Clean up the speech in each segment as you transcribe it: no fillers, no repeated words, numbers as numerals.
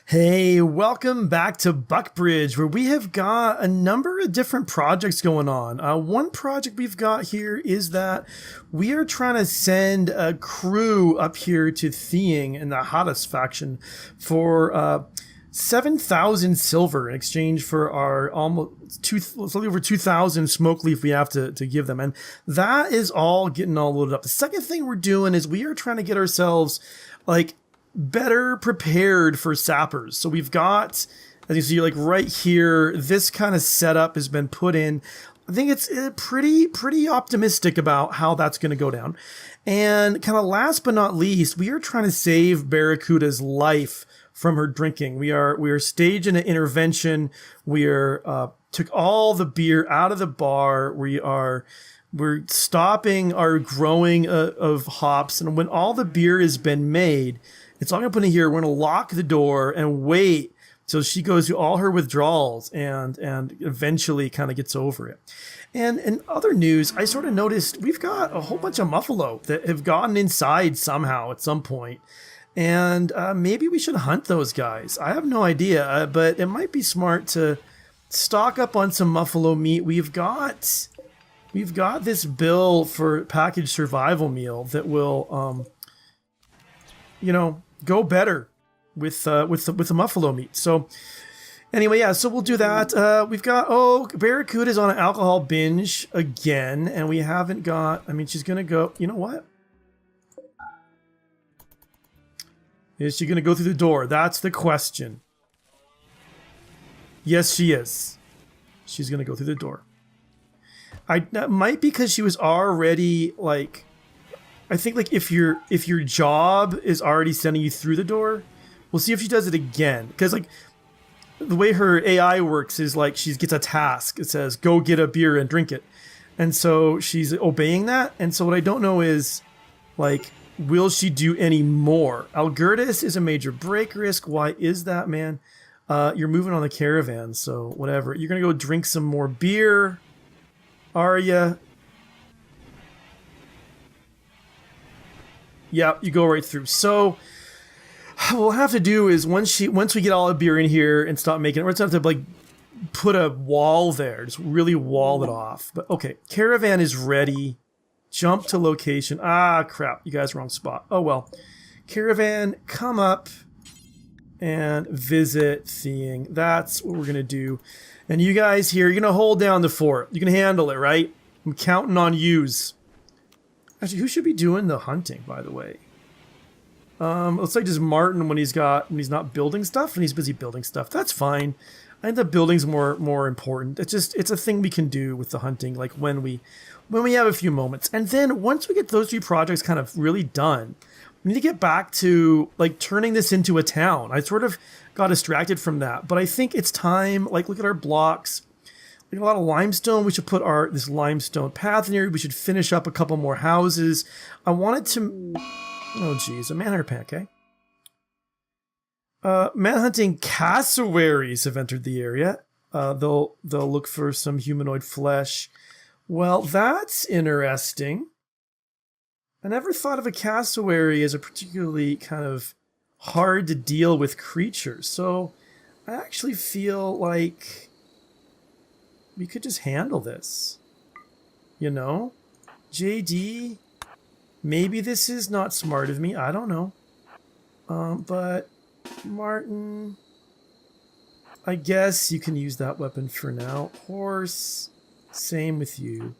Hey, welcome back to Buckbridge, where we have got a number of different projects going on. One project we've got here is that we are trying to send a crew up here to Theing in the Hottest faction for 7,000 silver in exchange for our almost slightly over 2,000 smoke leaf we have to give them. And that is all getting all loaded up. The second thing we're doing is we are trying to get ourselves like better prepared for sappers. So we've got, as you see, like right here, this kind of setup has been put in. I think it's pretty optimistic about how that's going to go down. And kind of last but not least, we are trying to save Barracuda's life from her drinking. We are staging an intervention. Took all the beer out of the bar. We're stopping our growing of hops. And when all the beer has been made, it's all going to put in here. We're going to lock the door and wait till she goes through all her withdrawals and eventually kind of gets over it. And in other news, I sort of noticed we've got a whole bunch of Muffalo that have gotten inside somehow at some point. And maybe we should hunt those guys. I have no idea, but it might be smart to stock up on some Muffalo meat. We've got this bill for packaged survival meal that will, go better with the Muffalo meat. So anyway, yeah, so we'll do that. We've got, Barracuda's on an alcohol binge again, and we haven't got, she's going to go, you know what? Is she going to go through the door? That's the question. Yes, she is. She's going to go through the door. That might be because she was already like, I think like if your job is already sending you through the door, we'll see if she does it again. Because like the way her AI works is like she gets a task. It says go get a beer and drink it, and so she's obeying that. And so what I don't know is like, will she do any more? Algertis is a major break risk. Why is that, man? You're moving on the caravan, so whatever. You're gonna go drink some more beer. Are ya? Yeah, you go right through. So what we'll have to do is once we get all the beer in here and stop making it, we're gonna have to like put a wall there, just really wall it off. But okay, caravan is ready. Jump to location. Ah, crap, you guys wrong spot. Oh well. Caravan, come up and visit Theing. That's what we're gonna do. And you guys here, you're gonna hold down the fort. You can handle it, right? I'm counting on yous. Actually, who should be doing the hunting, by the way? Looks like just Martin when he's not building stuff and he's busy building stuff. That's fine. I think the building's more important. It's a thing we can do with the hunting, like when we have a few moments. And then once we get those three projects kind of really done, we need to get back to like turning this into a town. I sort of got distracted from that, but I think it's time. Like, look at our blocks. We got a lot of limestone. We should put this limestone path in here. We should finish up a couple more houses. I wanted to. Oh, geez, a manhunter pancake. Manhunting cassowaries have entered the area. They'll look for some humanoid flesh. Well, that's interesting. I never thought of a cassowary as a particularly kind of hard to deal with creature. So I actually feel like we could just handle this. You know? JD, maybe this is not smart of me. I don't know. But Martin, I guess you can use that weapon for now. Horse, same with you.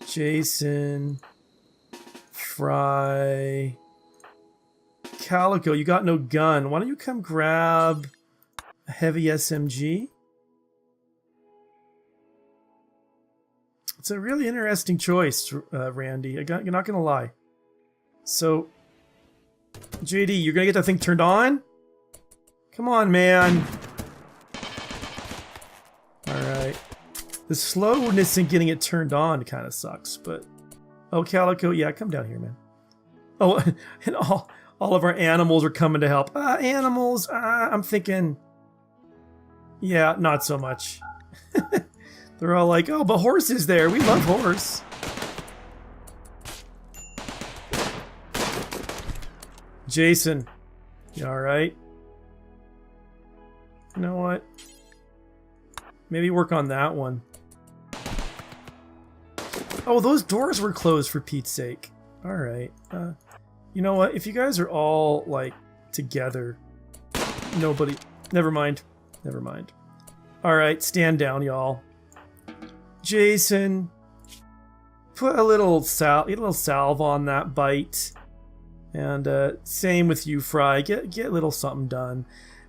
Jason, Fry, Calico, you got no gun. Why don't you come grab a heavy SMG? It's a really interesting choice, Randy. You're not gonna lie. So, JD, you're gonna get that thing turned on? Come on, man. Alright. The slowness in getting it turned on kind of sucks, but... Oh, Calico, yeah, come down here, man. Oh, and all of our animals are coming to help. Animals, I'm thinking... Yeah, not so much. They're all like, oh, but horse is there. We love horse. Jason, you alright? You know what? Maybe work on that one. Oh, those doors were closed for Pete's sake. Alright. You know what? If you guys are all, like, together... Nobody... Never mind. Never mind. Alright, stand down, y'all. Jason... Put a little salve on that bite. And same with you, Fry. Get a little something done.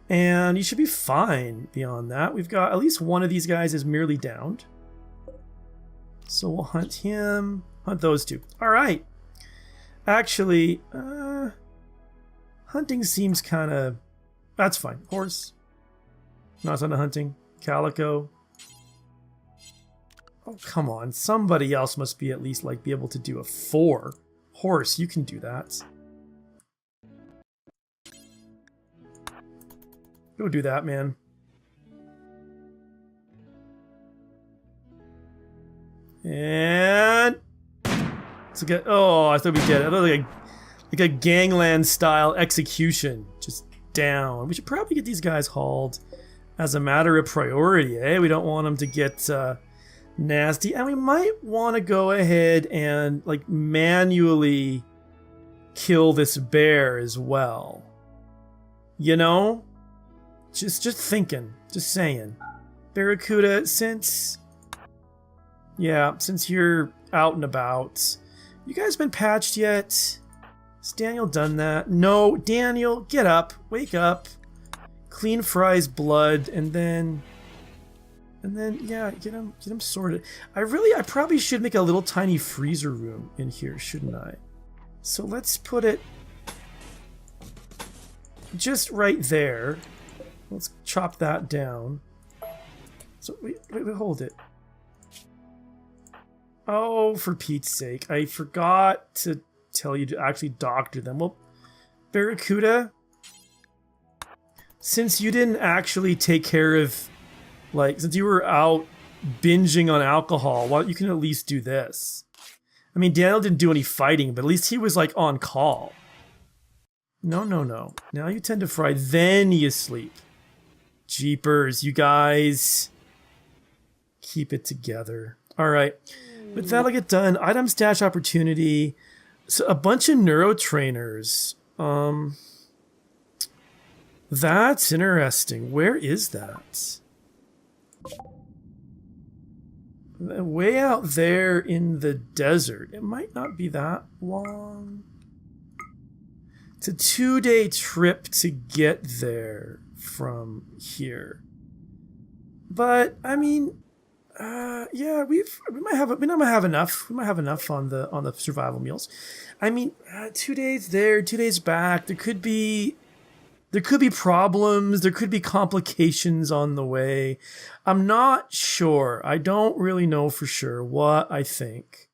And you should be fine beyond that. We've got at least one of these guys is merely downed. So we'll hunt him. Hunt those two. Alright. Actually, hunting seems kind of... That's fine. Horse. Not on the hunting. Calico. Oh, come on. Somebody else must be at least, like, be able to do a 4. Horse, you can do that. Go do that, man. And... It's like a, oh, I thought we did it. I thought like a gangland style execution. Just down. We should probably get these guys hauled as a matter of priority, eh? We don't want them to get... nasty, and we might want to go ahead and like manually kill this bear as well. You know, just thinking, just saying. Barracuda, since you're out and about, you guys been patched yet? Has Daniel done that? No, Daniel, get up, wake up, clean Fry's blood, and then yeah, get him sorted. I probably should make a little tiny freezer room in here, shouldn't I? So let's put it just right there. Let's chop that down. So wait, hold it. Oh, for Pete's sake, I forgot to tell you to actually doctor them. Well, Barracuda, since you didn't actually take care of, like, since you were out binging on alcohol, well, you can at least do this. I mean, Daniel didn't do any fighting, but at least he was, like, on call. No. Now you tend to fry, then you sleep. Jeepers, you guys. Keep it together. Alright. With that, I'll get done. Item stash opportunity. So, a bunch of neurotrainers. That's interesting. Where is that? Way out there in the desert. It might not be that long. It's a 2-day trip to get there from here. But I mean, yeah, we might have enough. We might have enough on the survival meals. I mean, 2 days there, 2 days back. There could be problems. There could be complications on the way. I'm not sure. I don't really know for sure what I think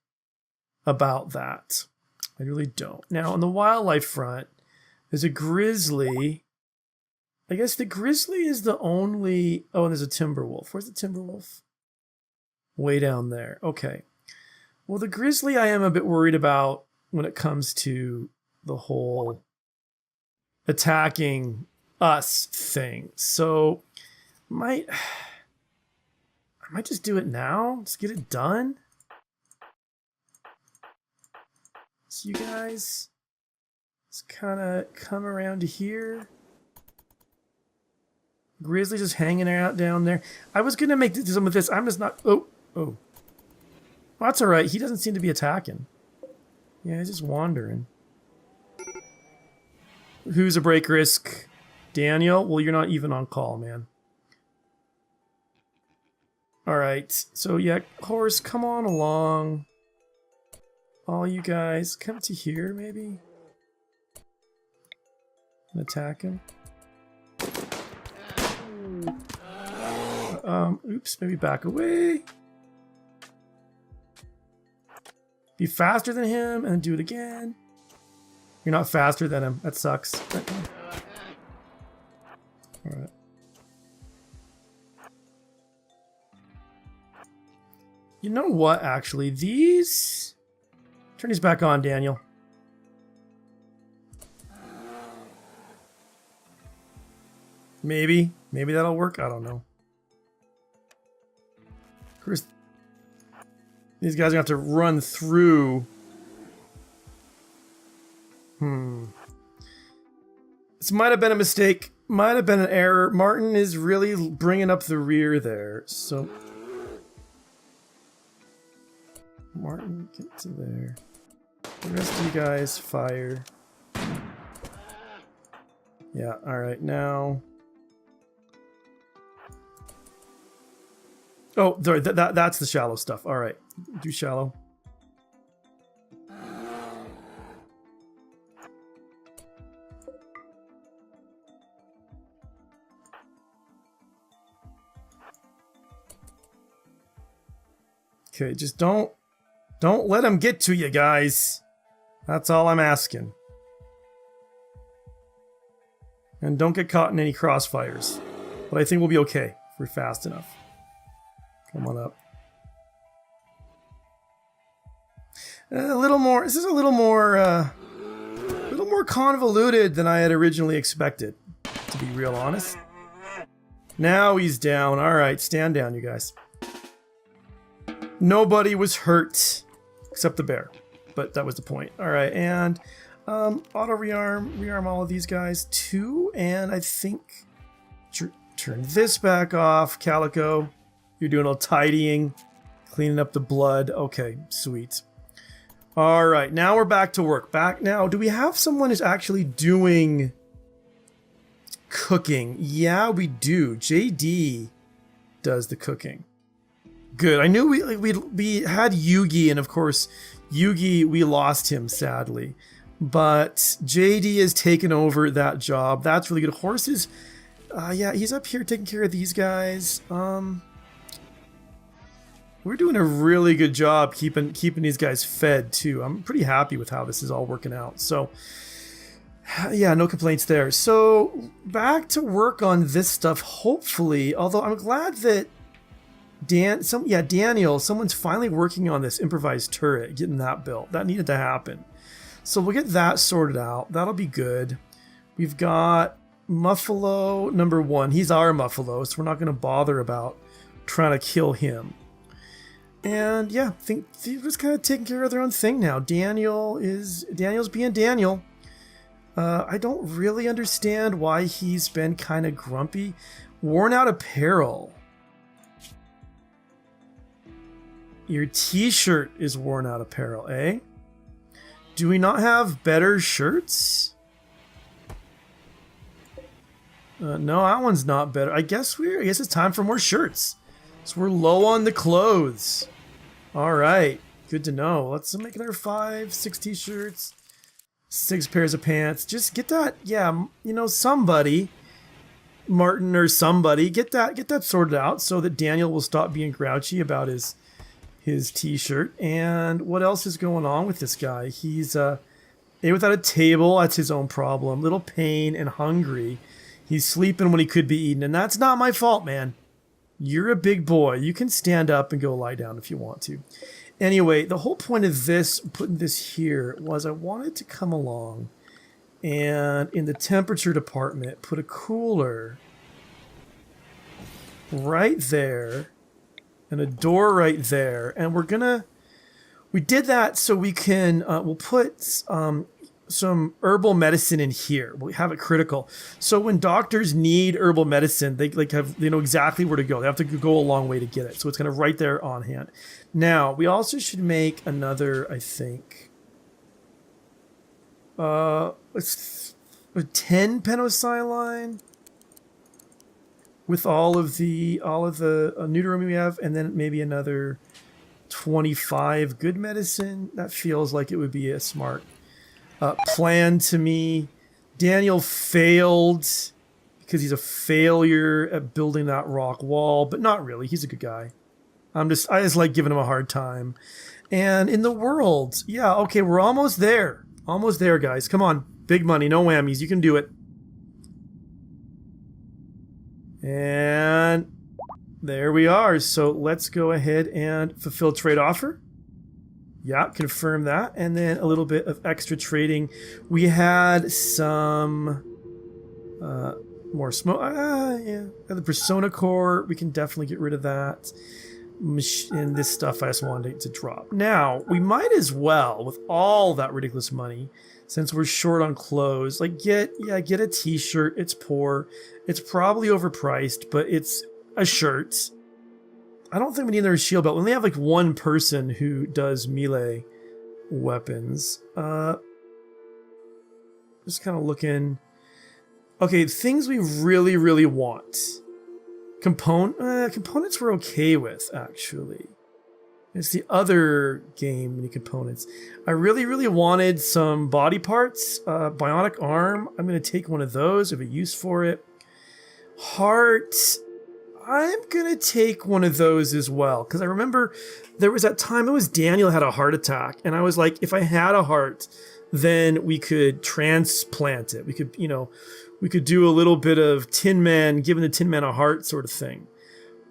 about that. I really don't. Now, on the wildlife front, there's a grizzly. I guess the grizzly is the only... Oh, and there's a timber wolf. Where's the timber wolf? Way down there. Okay. Well, the grizzly I am a bit worried about when it comes to the whole attacking us thing. So I might just do it now. Just get it done. So you guys just kind of come around to here. Grizzly just hanging out down there. I was gonna make some of this. I'm just not. Oh. Well, that's all right. He doesn't seem to be attacking. Yeah, he's just wandering. Who's a break risk? Daniel? Well, you're not even on call, man. Alright, so yeah, horse, come on along. All you guys, come to here, maybe? And attack him. Oops, maybe back away. Be faster than him, and do it again. You're not faster than him. That sucks. Alright. You know what, actually? These... Turn these back on, Daniel. Maybe. Maybe that'll work. I don't know. Of course, these guys are going to have to run through. This might have been a mistake. Might have been an error. Martin is really bringing up the rear there. So, Martin, get to there. The rest of you guys, fire. Yeah, alright, now... Oh, sorry, that's the shallow stuff. Alright, do shallow. Okay, just don't let him get to you, guys. That's all I'm asking. And don't get caught in any crossfires. But I think we'll be okay if we're fast enough. Come on up. A little more. This is a little more convoluted than I had originally expected, to be real honest. Now he's down. All right, stand down, you guys. Nobody was hurt except the bear, but that was the point. All right, and auto rearm all of these guys too, and I think turn this back off. Calico, you're doing a little tidying, cleaning up the blood. Okay, sweet. All right, now we're back to work. Back now. Do we have someone who's actually doing cooking? Yeah, we do. JD does the cooking. Good. I knew we had Yugi, and of course, Yugi, we lost him sadly. But JD has taken over that job. That's really good. Horses, yeah, he's up here taking care of these guys. We're doing a really good job keeping these guys fed too. I'm pretty happy with how this is all working out. So, yeah, no complaints there. So back to work on this stuff. Hopefully, although I'm glad that Daniel, someone's finally working on this improvised turret, getting that built. That needed to happen. So we'll get that sorted out. That'll be good. We've got Muffalo number 1. He's our Muffalo, so we're not going to bother about trying to kill him. And yeah, I think they're just kind of taking care of their own thing now. Daniel's being Daniel. I don't really understand why he's been kind of grumpy. Worn out apparel. Your t-shirt is worn out apparel, eh? Do we not have better shirts? No, that one's not better. I guess it's time for more shirts. So we're low on the clothes. All right, good to know. Let's make another 5, 6 t-shirts, 6 pairs of pants. Just get that, yeah, you know, somebody, Martin or somebody, get that sorted out so that Daniel will stop being grouchy about his t-shirt. And what else is going on with this guy? He's without a table. That's his own problem. Little pain and hungry. He's sleeping when he could be eating, and that's not my fault, man. You're a big boy. You can stand up and go lie down if you want to. Anyway, the whole point of this, putting this here, was I wanted to come along and in the temperature department put a cooler right there and a door right there, and we did that so we can we'll put some herbal medicine in here. We'll have it critical, so when doctors need herbal medicine, they know exactly where to go. They have to go a long way to get it, so it's kind of right there on hand. Now we also should make another, I think, it's a 10 penicillin with all of the Nuderum we have, and then maybe another 25 good medicine. That feels like it would be a smart plan to me. Daniel failed because he's a failure at building that rock wall, but not really. He's a good guy. I just like giving him a hard time. And in the world, yeah, okay, we're almost there. Almost there, guys. Come on. Big money, no whammies. You can do it. And there we are. So let's go ahead and fulfill trade offer. Yeah, confirm that. And then a little bit of extra trading. We had some More smoke. Yeah. The Persona Core, we can definitely get rid of that. And this stuff I just wanted to drop. Now, we might as well, with all that ridiculous money, since we're short on clothes, like get a t-shirt. It's poor. It's probably overpriced, but it's a shirt. I don't think we need another shield belt. We only have like one person who does melee weapons. Just kind of looking. Okay, things we really, really want. Components we're okay with, actually. It's the other game, many components. I really, really wanted some body parts. Bionic arm, I'm going to take one of those. I have a use for it. Heart, I'm going to take one of those as well. Because I remember there was that time, it was Daniel had a heart attack. And I was like, if I had a heart, then we could transplant it. We could, you know, we could do a little bit of Tin Man, giving the Tin Man a heart sort of thing.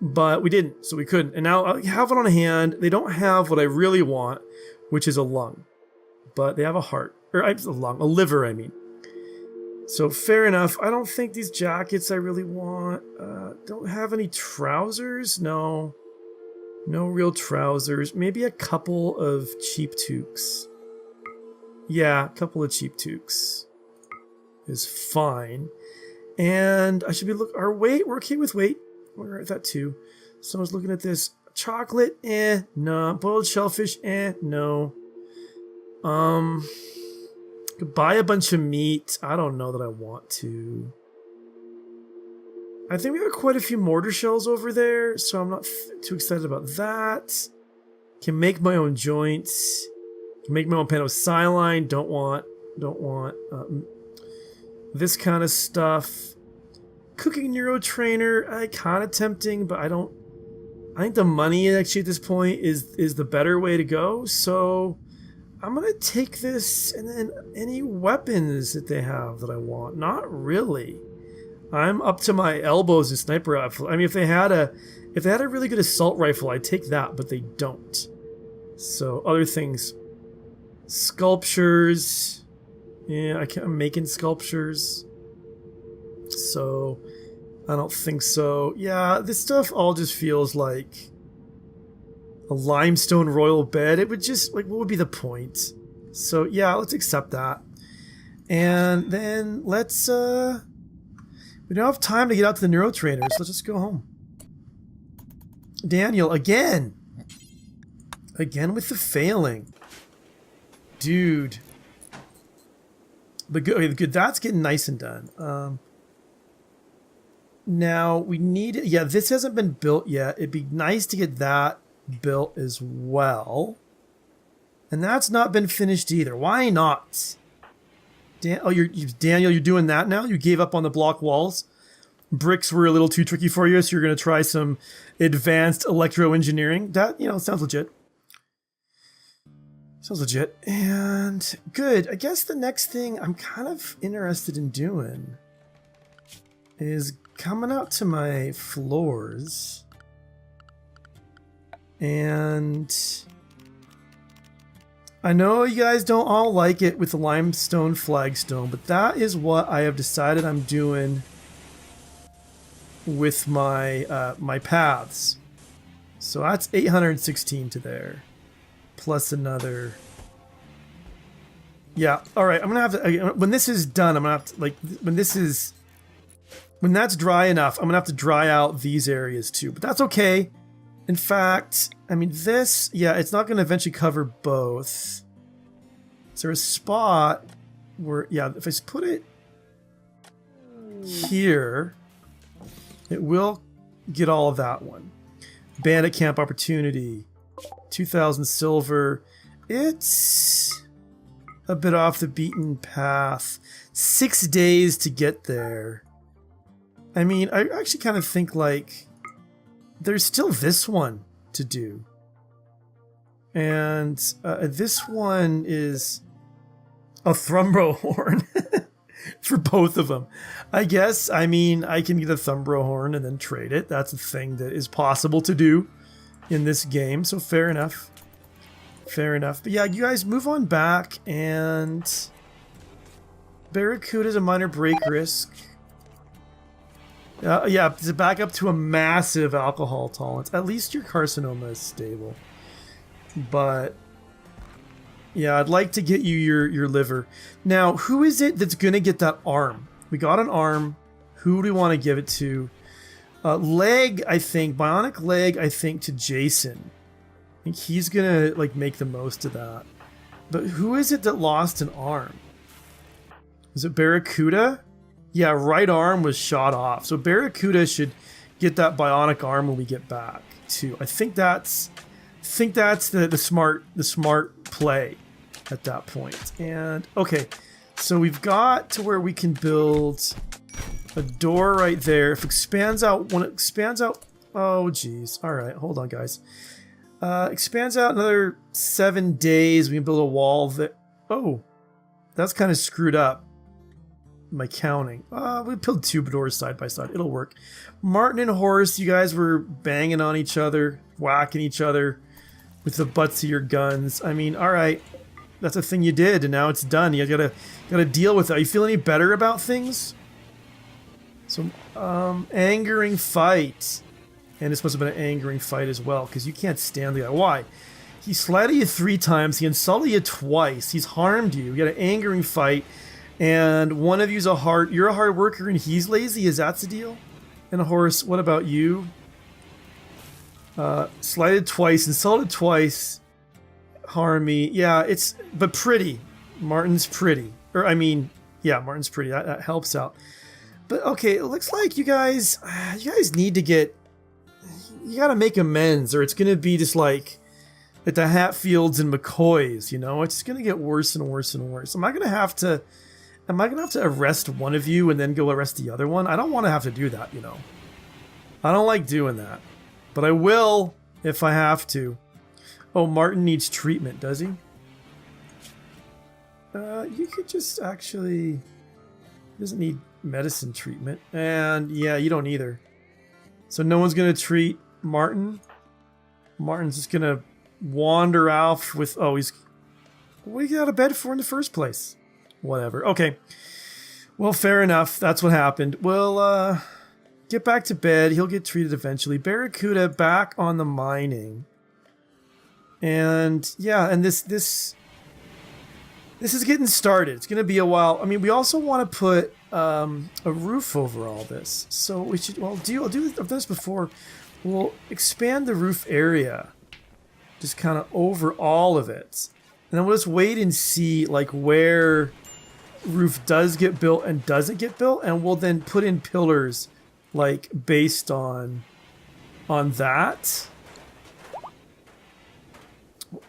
But we didn't, so we couldn't. And now I have it on hand. They don't have what I really want, which is a lung. But they have a heart. Or a lung, a liver, I mean. So fair enough. I don't think these jackets I really want. Don't have any trousers? No. No real trousers. Maybe a couple of cheap toques. Yeah, a couple of cheap toques is fine. And I should be our weight, we're okay with weight. We're at that too. So I was looking at this. Chocolate, no. Boiled shellfish, no. Could buy a bunch of meat. I don't know that I want to. I think we got quite a few mortar shells over there, so I'm not too excited about that. Can make my own joints. Can make my own pentosilene. Don't want this kind of stuff. Cooking neurotrainer, kind of tempting, but I think the money actually at this point is the better way to go. So I'm gonna take this, and then any weapons that they have that I want. Not really. I'm up to my elbows in sniper rifle. I mean, if they had a really good assault rifle, I'd take that, but they don't. So other things, sculptures. Yeah, I'm making sculptures. So I don't think so. Yeah, this stuff all just feels like a limestone royal bed. It would just, like, what would be the point? So yeah, let's accept that. And then let's, we don't have time to get out to the neurotrainers. Let's just go home. Daniel, again. Again with the failing. Dude. But good, okay, good. That's getting nice and done. Now we need, yeah, this hasn't been built yet. It'd be nice to get that built as well. And that's not been finished either. Why not? Daniel, you're doing that now? You gave up on the block walls? Bricks were a little too tricky for you, so you're going to try some advanced electro engineering. That, you know, sounds legit. Sounds legit. And good. I guess the next thing I'm kind of interested in doing is coming out to my floors. And I know you guys don't all like it with the limestone flagstone, but that is what I have decided I'm doing with my my paths. So that's 816 to there. Plus another. Yeah, alright, I'm gonna have to, when this is done, I'm gonna have to, like, when that's dry enough, I'm gonna have to dry out these areas too, but that's okay. In fact, I mean, this, yeah, it's not gonna eventually cover both. Is there a spot where, yeah, if I put it here, it will get all of that one. Bandit camp opportunity. 2,000 silver. It's a bit off the beaten path. 6 days to get there. I mean, I actually kind of think, like, there's still this one to do. And this one is a Thrumbro horn for both of them. I guess, I mean, I can get a Thrumbro horn and then trade it. That's a thing that is possible to do in this game, so fair enough. Fair enough. But yeah, you guys move on back, and Barracuda's a minor break risk. Yeah, to back up to a massive alcohol tolerance. At least your carcinoma is stable. But yeah, I'd like to get you your liver. Now, who is it that's gonna get that arm? We got an arm. Who do we want to give it to? Leg, I think. Bionic leg, I think, to Jason. I think he's gonna like make the most of that. But who is it that lost an arm? Is it Barracuda? Yeah, right arm was shot off. So Barracuda should get that bionic arm when we get back too. I think that's the smart play at that point. And okay, so we've got to where we can build a door right there. If it expands out, when it expands out, oh geez. All right, hold on, guys. Expands out another 7 days. We can build a wall that. Oh, that's kind of screwed up. My counting. We build 2 doors side by side. It'll work. Martin and Horace, you guys were banging on each other, whacking each other with the butts of your guns. I mean, all right, that's a thing you did, and now it's done. You gotta deal with it. You feel any better about things? So, angering fight. And this must have been an angering fight as well, because you can't stand the guy. Why? He slighted you 3 times, he insulted you twice, he's harmed you. You got an angering fight, and one of you's you're a hard worker and he's lazy, is that the deal? And Horace, what about you? Slighted twice, insulted twice, harm me. Yeah, but pretty. Martin's pretty. Or, I mean, yeah, Martin's pretty. That helps out. But okay, it looks like you guys need to you gotta make amends, or it's gonna be just like at the Hatfields and McCoys, you know? It's gonna get worse and worse and worse. Am I gonna have to arrest one of you and then go arrest the other one? I don't want to have to do that, you know? I don't like doing that. But I will if I have to. Oh, Martin needs treatment, does he? You could just actually... He doesn't need medicine treatment. And yeah, you don't either. So no one's going to treat Martin. Martin's just going to wander off with... Oh, what did he get out of bed for in the first place? Whatever. Okay. Well, fair enough. That's what happened. We'll get back to bed. He'll get treated eventually. Barracuda back on the mining. And yeah, and this is getting started. It's going to be a while. I mean, we also want to put a roof over all this. So we should, well, I've done this before. We'll expand the roof area. Just kind of over all of it. And then we'll just wait and see like where roof does get built and doesn't get built. And we'll then put in pillars like based on that.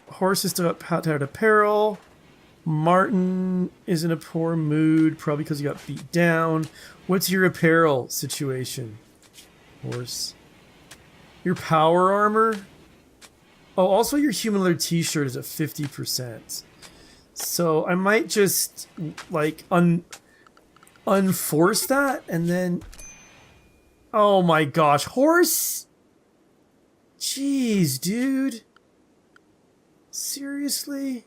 Horse is still tired of peril. Martin is in a poor mood, probably because he got beat down. What's your apparel situation, Horse? Your power armor? Oh, also your human alert t-shirt is at 50%. So I might just, like, unforce that, and then... Oh my gosh, Horse? Jeez, dude. Seriously?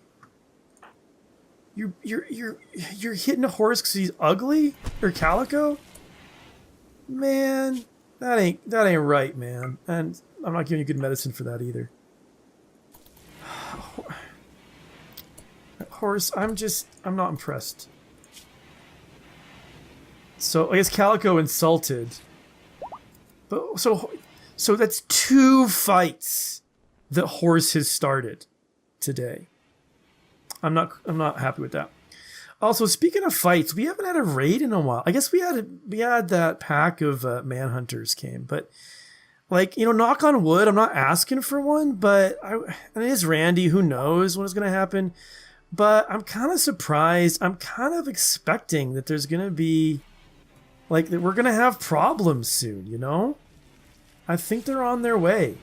You're hitting a Horse because he's ugly? Or Calico? Man, that ain't right, man. And I'm not giving you good medicine for that either. Horse, I'm not impressed. So I guess Calico insulted. But so that's 2 fights that Horse has started today. I'm not happy with that. Also, speaking of fights, we haven't had a raid in a while. I guess we had that pack of manhunters came, but like, you know, knock on wood, I'm not asking for one, but and it is Randy. Who knows when it's gonna happen? But I'm kind of surprised. I'm kind of expecting that there's gonna be like that we're gonna have problems soon. You know, I think they're on their way.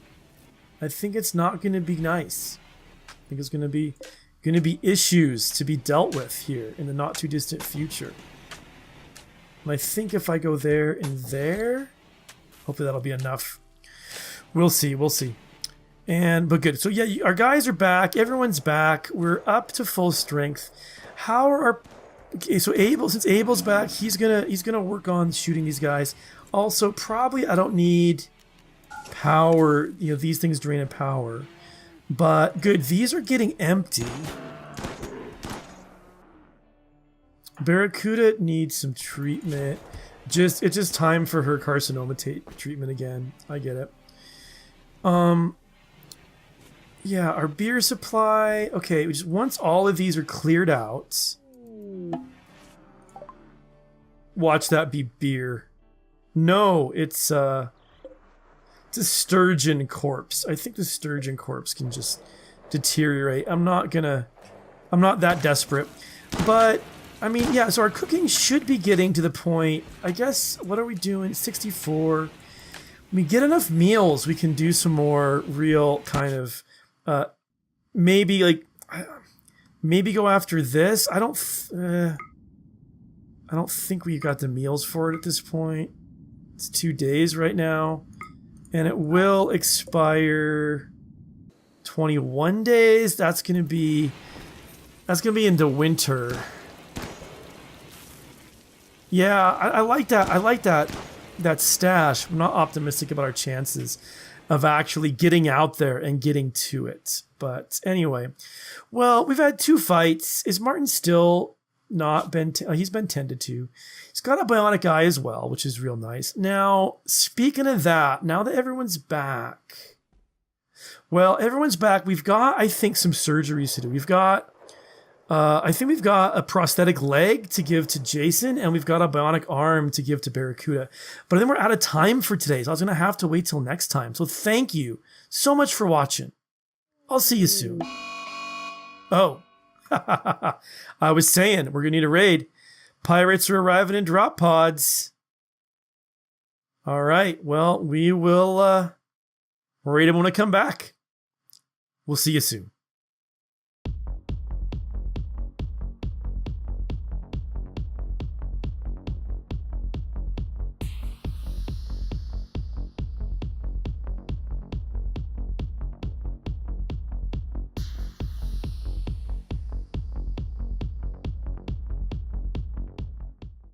I think it's not gonna be nice. I think it's gonna be issues to be dealt with here in the not too distant future. And I think if I go there and there, hopefully that'll be enough. We'll see. But good. So yeah, our guys are back. Everyone's back. We're up to full strength. Okay, so since Abel's back, he's gonna work on shooting these guys. Also, probably I don't need power. You know, these things drain in power. But good, these are getting empty. Barracuda needs some treatment. It's just time for her carcinoma treatment again. I get it. Yeah, our beer supply. Okay, just once all of these are cleared out. Watch that be beer. No, it's a sturgeon corpse. I think the sturgeon corpse can just deteriorate. I'm not that desperate. But I mean, yeah, so our cooking should be getting to the point. I guess, what are we doing? 64. When we get enough meals, we can do some more real kind of, maybe like, maybe go after this. I don't think we got the meals for it at this point. It's 2 days right now. And it will expire 21 days. That's gonna be into winter. Yeah, I like that. I like that stash. I'm not optimistic about our chances of actually getting out there and getting to it. But anyway, well, we've had 2 fights. Is Martin still not been... he's been tended to. He's got a bionic eye as well, which is real nice. Now, speaking of that, now that everyone's back... Well, everyone's back. We've got, I think, some surgeries to do. We've got... I think we've got a prosthetic leg to give to Jason, and we've got a bionic arm to give to Barracuda. But then we're out of time for today, so I was going to have to wait till next time. So thank you so much for watching. I'll see you soon. Oh, I was saying we're going to need a raid. Pirates are arriving in drop pods. All right, well, we will raid them when I come back. We'll see you soon.